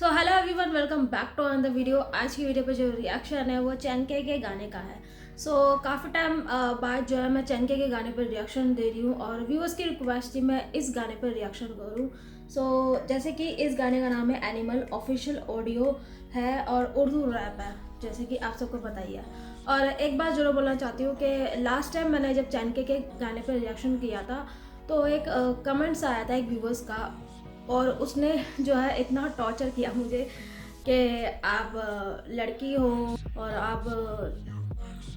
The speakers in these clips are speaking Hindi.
So hello everyone, welcome back to another video. आज की वीडियो पे जो रिएक्शन है वो चैनके के गाने का है। काफ़ी टाइम बाद जो है मैं चैनके के गाने पर रिएक्शन दे रही हूँ और व्यूअर्स की रिक्वेस्ट थी मैं इस गाने पर रिएक्शन करूँ। जैसे कि इस गाने का नाम है एनिमल, ऑफिशियल ऑडियो है और उर्दू रैप है, जैसे कि आप सबको पता ही है। और एक बात जरूर बोलना चाहती हूँ कि लास्ट टाइम मैंने जब चैनके के गाने पर रिएक्शन किया था तो एक कमेंट्स आया था एक व्यूअर्स का, और उसने जो है इतना टॉर्चर किया मुझे कि आप लड़की हो और आप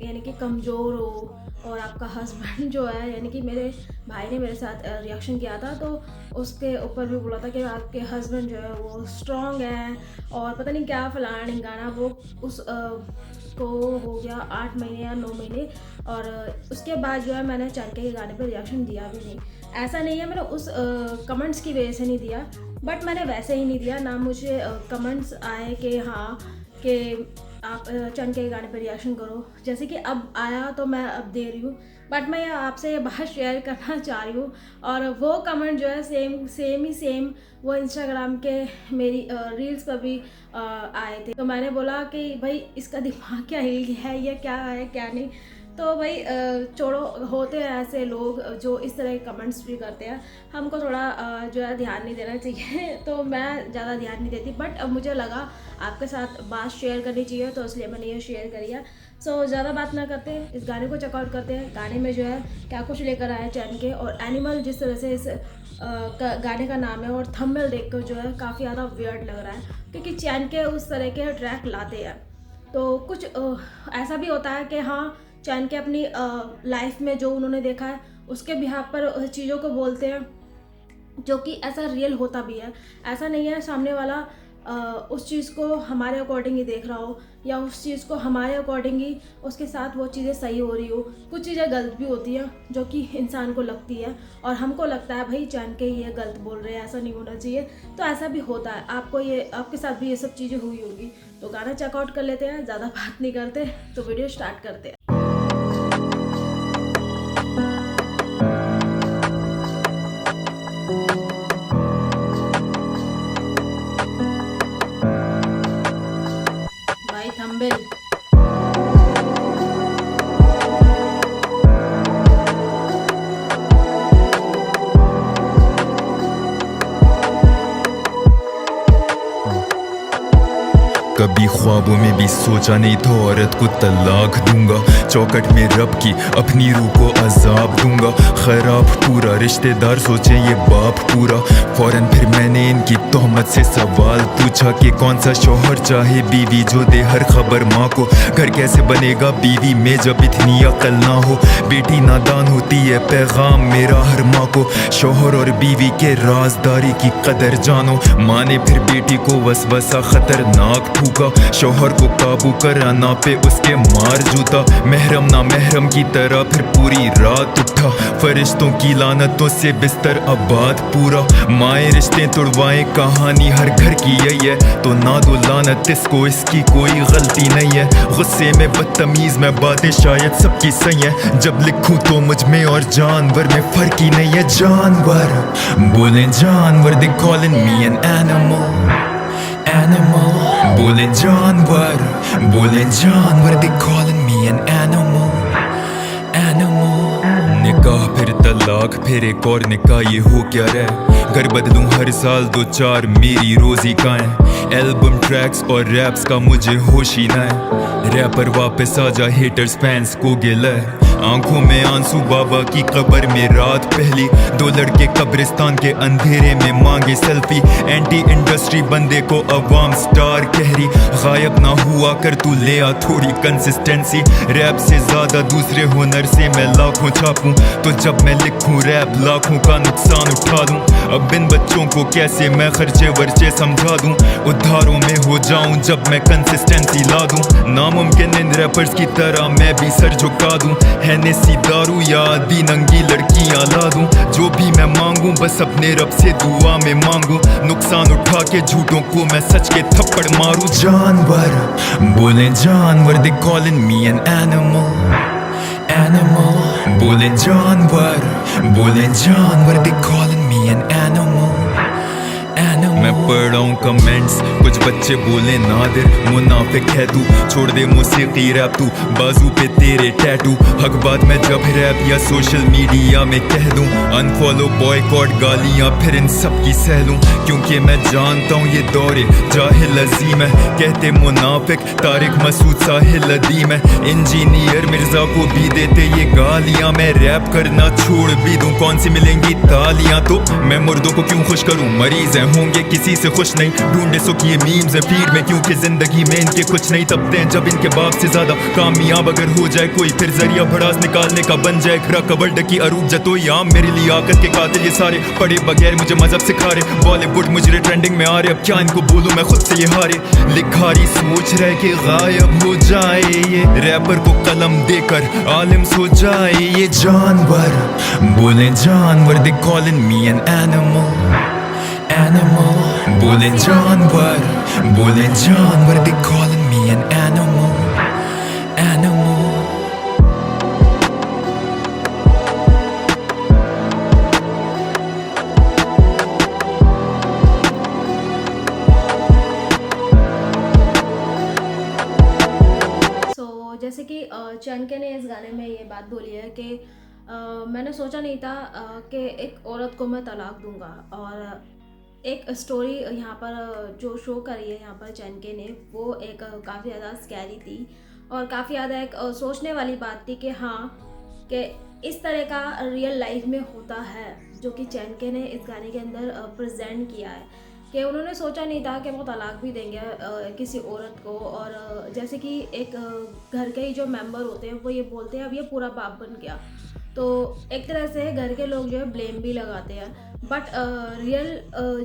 यानी कि कमज़ोर हो और आपका हस्बैंड जो है, यानी कि मेरे भाई ने मेरे साथ रिएक्शन किया था तो उसके ऊपर भी बोला था कि आपके हस्बैंड जो है वो स्ट्रॉन्ग है और पता नहीं क्या फलाना ढिंगाना। वो उस को हो गया 8 महीने या 9 महीने, और उसके बाद जो है मैंने चैनके के गाने पर रिएक्शन दिया भी नहीं। ऐसा नहीं है मैंने उस कमेंट्स की वजह से नहीं दिया, बट मैंने वैसे ही नहीं दिया ना। मुझे कमेंट्स आए कि हाँ कि आप चैनके के गाने पर रिएक्शन करो, जैसे कि अब आया तो मैं अब दे रही हूँ। बट मैं आपसे ये बात शेयर करना चाह रही हूँ, और वो कमेंट जो है सेम वो इंस्टाग्राम के मेरी रील्स पर भी आए थे। तो मैंने बोला कि भाई इसका दिमाग क्या हिल गया है, ये क्या है क्या नहीं। तो भाई छोड़ो, होते हैं ऐसे लोग जो इस तरह के कमेंट्स भी करते हैं, हमको थोड़ा जो है ध्यान नहीं देना चाहिए। तो मैं ज़्यादा ध्यान नहीं देती, बट अब मुझे लगा आपके साथ बात शेयर करनी चाहिए तो इसलिए मैंने ये शेयर करी है। ज़्यादा बात ना करते हैं, इस गाने को चेकआउट करते हैं। गाने में जो है क्या कुछ लेकर आए चैनके, और एनिमल जिस तरह से इस गाने का नाम है और थंबनेल देख कर जो है काफ़ी ज़्यादा वियर्ड लग रहा है, क्योंकि चैनके उस तरह के ट्रैक लाते हैं। तो कुछ ऐसा भी होता है कि हाँ चैनके अपनी लाइफ में जो उन्होंने देखा है उसके बिहाफ पर चीज़ों को बोलते हैं, जो कि ऐसा रियल होता भी है। ऐसा नहीं है सामने वाला उस चीज़ को हमारे अकॉर्डिंग ही देख रहा हो या उस चीज़ को हमारे अकॉर्डिंग ही उसके साथ वो चीज़ें सही हो रही हो। कुछ चीज़ें गलत भी होती हैं जो कि इंसान को लगती है और हमको लगता है भाई चैनके ये गलत बोल रहे हैं, ऐसा नहीं होना चाहिए। तो ऐसा भी होता है, आपके साथ भी ये सब चीज़ें हुई होगी। तो गाना चेकआउट कर लेते हैं, ज़्यादा बात नहीं करते, तो वीडियो स्टार्ट करते हैं। भाई थंबनेल कभी ख्वाबों में भी सोचा नहीं था औरत को तलाक दूंगा। चौकट में रब की अपनी रूह को अजाब दूंगा। खराब पूरा रिश्तेदार सोचे ये बाप पूरा। फौरन फिर मैंने इनकी तोहमत से सवाल पूछा कि कौन सा शौहर चाहे बीवी जो दे हर खबर माँ को। घर कैसे बनेगा बीवी में जब इतनी अकल ना हो। बेटी नादान होती है पैगाम मेरा हर माँ को। शौहर और बीवी के राजदारी की कदर जानो। माँ ने फिर बेटी को वसवसा खतरनाक फूका। शौहर को काबू करा ना पे उसके मार जूता। महरम ना महरम की तरह फिर पूरी रात उठा। फरिश्तों की लानतों से बिस्तर आबाद पूरा। माए रिश्ते तुड़वाए कहानी हर घर की यही है। तो ना दो लानत इसको, इसकी कोई गलती नहीं है। गुस्से में बदतमीज मैं बातें शायद सबकी सही है। जब लिखूं तो मुझ में और जानवर में फर्क ही नहीं है। जानवर बोले जानवर, they calling me an animal बोले जानवर they calling me an animal निकाह फिर तलाक फिर एक और निकाह, ये हो क्या रहा। घर बदलूं हर साल 2-4 मेरी रोजी का है। एल्बम ट्रैक्स और रैप्स का मुझे होश ही ना है। रैपर वापस आजा हेटर्स फैंस को गिला है। आंखों में आंसू बाबा की कब्र में रात पहली। 2 लड़के कब्रिस्तान के अंधेरे में मांगे सेल्फी। एंटी इंडस्ट्री बंदे को अवाम स्टार कह रही। गायब ना हुआ कर तू ले आ थोड़ी कंसिस्टेंसी। रैप से ज्यादा दूसरे हुनर से मैं लाखों छापूं। तो जब मैं लिखूं रैप लाखों का नुकसान उठा दूं। अब इन बच्चों को कैसे मैं खर्चे वर्चे समझा दूं। उधारों में हो जाऊं जब मैं कंसिस्टेंसी ला दूं। नामुमकिन इन रैपर्स की तरह मैं भी सर झुका दूं। हैनेसी दारू या आदि नंगी लड़कियां ला दूं। जो भी मैं मांगू बस अपने रब से दुआ में मांगू। नुकसान उठा के झूठों को मैं सच के थप्पड़ मारूं। जानवर बोले जानवर, they calling me an animal बोले जानवर they calling me an animal मैं पढ़ रहा हूँ कमेंट्स, कुछ बच्चे बोले नादिर मुनाफिक है तू, छोड़ दे मौसीकी रैप तू, बाजू पे तेरे टैटू। हक बात मैं जब रैप या सोशल मीडिया में कह दूं, अनफॉलो बॉयकॉट गालियां फिर इन सब की सह लूं, क्योंकि मैं जानता हूँ ये दौरे जाहिल अजीम है। कहते मुनाफिक तारिक मसूद साहिल अदीम है, इंजीनियर मिर्जा को भी देते ये गालियां। मैं रैप करना छोड़ भी दूं, कौन सी मिलेंगी तालियां। तो मैं मुर्दों को क्यों खुश करूं, मरीज हैं होंगे किसी से खुश नहीं, ढूंढे सो किए मीम्स हैं फीड में, क्योंकि जिंदगी में इनके कुछ नहीं तपते हैं जब इनके बाप से ज्यादा कामयाब अगर हो जाए कोई, फिर जरिया भड़ास निकालने का बन जाए खरा कबड़ की अरूब जतोई आम। मेरे लिए आकत के कातिल ये सारे पढ़े बगैर मुझे मजहब सिखा रहे, बॉलीवुड मुझे ट्रेंडिंग में आ रहे, अब क्या इनको बोलूं मैं खुद से ये हारे। लिखारी सोच रहे कि गायब हो जाए ये, रैपर को कलम देकर आलिम सो जाए ये। जानवर बोले जानवर, they calling me an animal, animal। बोले जानवर they calling me an animal, animal। जैसे कि चैनके ने इस गाने में ये बात बोली है कि मैंने सोचा नहीं था कि एक औरत को मैं तलाक दूंगा, और एक स्टोरी यहाँ पर जो शो करी है यहाँ पर चैनके ने, वो एक काफ़ी ज़्यादा स्कैरी थी और काफ़ी ज़्यादा एक सोचने वाली बात थी कि हाँ, कि इस तरह का रियल लाइफ में होता है, जो कि चैनके ने इस गाने के अंदर प्रेजेंट किया है कि उन्होंने सोचा नहीं था कि वो तलाक भी देंगे किसी औरत को। और जैसे कि एक घर के ही जो मेंबर होते हैं वो ये बोलते हैं अब ये पूरा बाप बन गया, तो एक तरह से घर के लोग जो है ब्लेम भी लगाते हैं, बट रियल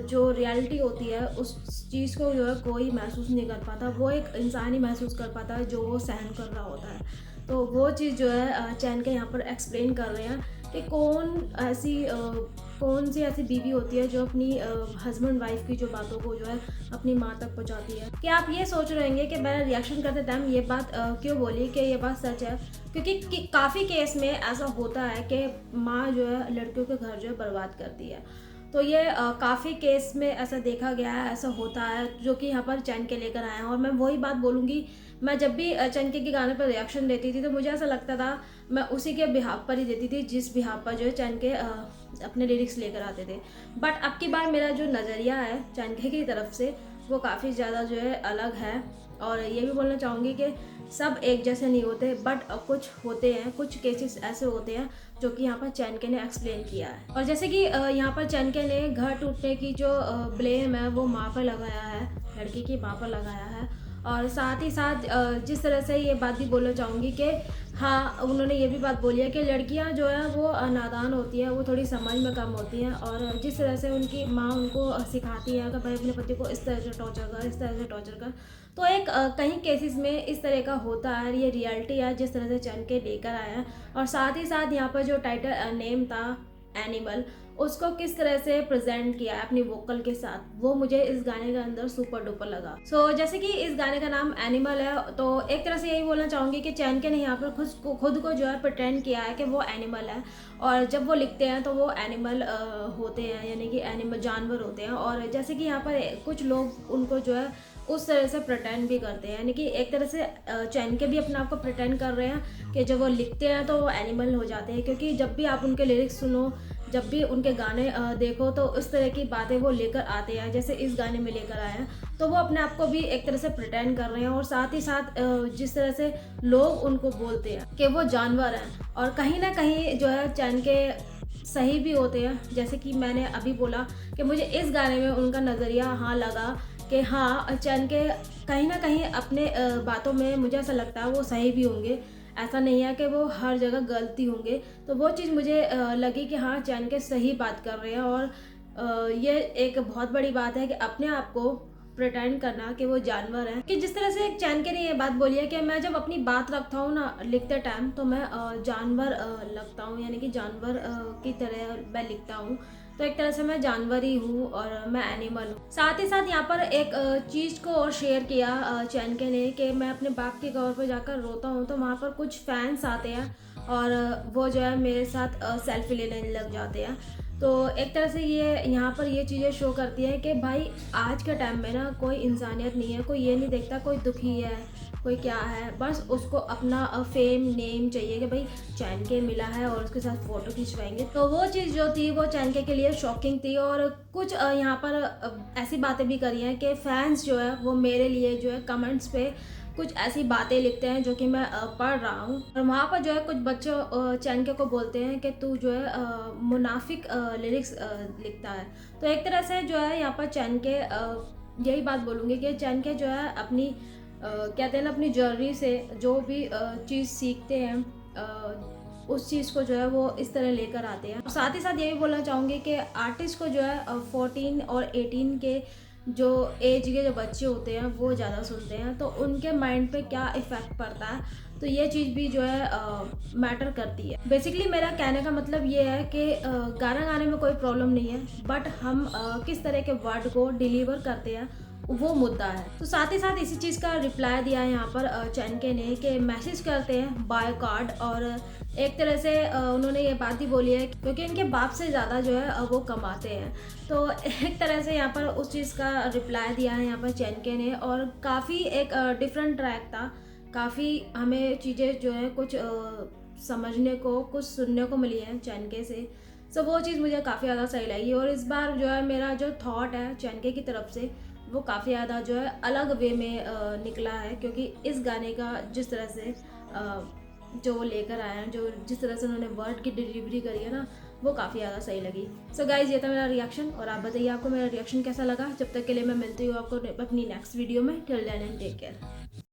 जो रियलिटी होती है उस चीज़ को जो है कोई महसूस नहीं कर पाता, वो एक इंसान ही महसूस कर पाता है जो वो सहन कर रहा होता है। तो वो चीज़ जो है चैनके यहाँ पर एक्सप्लेन कर रहे हैं कि कौन सी ऐसी बीवी होती है जो अपनी हस्बैंड वाइफ की जो बातों को जो है अपनी माँ तक पहुँचाती है। क्या आप ये सोच रहे होंगे कि मैंने रिएक्शन करते टाइम ये बात क्यों बोली कि ये बात सच है, क्योंकि काफ़ी केस में ऐसा होता है कि माँ जो है लड़कियों के घर जो है बर्बाद करती है। तो ये काफ़ी केस में ऐसा देखा गया है, ऐसा होता है, जो कि यहाँ पर चैनके लेकर आए हैं। और मैं वही बात बोलूँगी, मैं जब भी चैनके के गाने पर रिएक्शन देती थी तो मुझे ऐसा लगता था मैं उसी के बिहाफ पर ही देती थी जिस बिहाफ पर जो है चैनके अपने लिरिक्स लेकर आते थे। बट अब की बार मेरा जो नज़रिया है चैनके की तरफ से वो काफ़ी ज़्यादा जो है अलग है, और ये भी बोलना चाहूँगी कि सब एक जैसे नहीं होते, बट कुछ होते हैं, कुछ केसेस ऐसे होते हैं जो कि यहाँ पर चैनके ने एक्सप्लेन किया है। और जैसे कि यहाँ पर चैनके ने घर टूटने की जो ब्लेम है वो माँ पर लगाया है, लड़की की माँ पर लगाया है, और साथ ही साथ जिस तरह से ये बात भी बोलना चाहूँगी कि हाँ, उन्होंने ये भी बात बोली है कि लड़कियाँ जो है वो नादान होती हैं, वो थोड़ी समझ में कम होती हैं, और जिस तरह से उनकी माँ उनको सिखाती है कि भाई अपने पति को इस तरह से टॉर्चर कर, इस तरह से टॉर्चर कर, तो एक कहीं केसेस में इस तरह का होता है। ये रियलिटी है जिस तरह से चैनके लेकर आया है। और साथ ही साथ यहाँ पर जो टाइटल नेम था एनिमल, उसको किस तरह से प्रेजेंट किया है अपनी वोकल के साथ, वो मुझे इस गाने के अंदर सुपर डुपर लगा। सो जैसे कि इस गाने का नाम एनिमल है, तो एक तरह से यही बोलना चाहूँगी कि चैनके ने यहाँ पर खुद को जो है प्रिटेंड किया है कि वो एनिमल है, और जब वो लिखते हैं तो वो एनिमल होते हैं, यानी कि एनिमल जानवर होते हैं। और जैसे कि यहाँ पर कुछ लोग उनको जो है उस तरह से प्रिटेंड भी करते हैं, यानी कि एक तरह से चैनके भी अपने आप को प्रिटेंड कर रहे हैं कि जब वो लिखते हैं तो वो एनिमल हो जाते हैं, क्योंकि जब भी आप उनके लिरिक्स सुनो, जब भी उनके गाने देखो, तो उस तरह की बातें वो लेकर आते हैं जैसे इस गाने में लेकर आए हैं। तो वो अपने आप को भी एक तरह से प्रिटेंड कर रहे हैं, और साथ ही साथ जिस तरह से लोग उनको बोलते हैं कि वो जानवर हैं, और कहीं ना कहीं जो है चैनके सही भी होते हैं। जैसे कि मैंने अभी बोला कि मुझे इस गाने में उनका नज़रिया हाँ लगा कि हाँ, चैनके कहीं ना कहीं अपने बातों में मुझे ऐसा लगता है वो सही भी होंगे, ऐसा नहीं है कि वो हर जगह गलती होंगे। तो वो चीज़ मुझे लगी कि हाँ, चैनके सही बात कर रहे हैं, और ये एक बहुत बड़ी बात है कि अपने आप को प्रिटेंड करना कि वो जानवर हैं। कि जिस तरह से चैनके ने ये बात बोली है कि मैं जब अपनी बात रखता हूँ ना लिखते टाइम, तो मैं जानवर लगता हूँ, यानी कि जानवर की तरह मैं लिखता हूँ, तो एक तरह से मैं जानवर ही हूँ और मैं एनिमल हूँ। साथ ही साथ यहाँ पर एक चीज़ को और शेयर किया चैनके ने कि मैं अपने बाप के कवर पर जाकर रोता हूँ तो वहाँ पर कुछ फैंस आते हैं और वो जो है मेरे साथ सेल्फी लेने लग जाते हैं। तो एक तरह से ये यहाँ पर ये चीज़ें शो करती हैं कि भाई आज के टाइम में ना कोई इंसानियत नहीं है, कोई ये नहीं देखता कोई दुखी है कोई क्या है, बस उसको अपना फेम नेम चाहिए कि भाई चैन के मिला है और उसके साथ फ़ोटो खिंचवाएंगे। तो वो चीज़ जो थी वो चैन के लिए शॉकिंग थी। और कुछ यहाँ पर ऐसी बातें भी करी हैं कि फैंस जो है वो मेरे लिए जो है कमेंट्स पे कुछ ऐसी बातें लिखते हैं जो कि मैं पढ़ रहा हूँ। और वहाँ पर जो है कुछ बच्चों चैनके को बोलते हैं कि तू जो है मुनाफिक लिरिक्स लिखता है। तो एक तरह से जो है यहाँ पर चैनके यही बात बोलूँगी कि चैनके जो है अपनी कहते हैं ना अपनी जर्नी से जो भी चीज़ सीखते हैं उस चीज़ को जो है वो इस तरह लेकर आते हैं। और साथ ही साथ ये भी बोलना चाहूँगी कि आर्टिस्ट को जो है 14 और 18 के जो एज के जो बच्चे होते हैं वो ज़्यादा सुनते हैं, तो उनके माइंड पे क्या इफ़ेक्ट पड़ता है, तो ये चीज़ भी जो है मैटर करती है। बेसिकली मेरा कहने का मतलब ये है कि गाना गाने में कोई प्रॉब्लम नहीं है, बट हम किस तरह के वर्ड को डिलीवर करते हैं वो मुद्दा है। तो साथ ही साथ इसी चीज़ का रिप्लाई दिया है यहाँ पर चैनके ने कि मैसेज करते हैं बाय कार्ड। और एक तरह से उन्होंने ये बात ही बोली है क्योंकि इनके बाप से ज़्यादा जो है वो कमाते हैं। तो एक तरह से यहाँ पर उस चीज़ का रिप्लाई दिया है यहाँ पर चैनके ने। और काफ़ी एक डिफरेंट ट्रैक था, काफ़ी हमें चीज़ें जो है कुछ समझने को कुछ सुनने को मिली है चैनके से। सो वो चीज़ मुझे काफ़ी ज़्यादा सही लगी। और इस बार जो है मेरा जो थॉट है चैनके की तरफ से वो काफ़ी ज़्यादा जो है अलग वे में निकला है, क्योंकि इस गाने का जिस तरह से जो लेकर आए हैं, जो जिस तरह से उन्होंने वर्ड की डिलीवरी करी है ना, वो काफ़ी ज़्यादा सही लगी। सो गाइज ये था मेरा रिएक्शन, और आप बताइए आपको मेरा रिएक्शन कैसा लगा। जब तक के लिए मैं मिलती हूँ आपको अपनी नेक्स्ट वीडियो में। Till then and take care.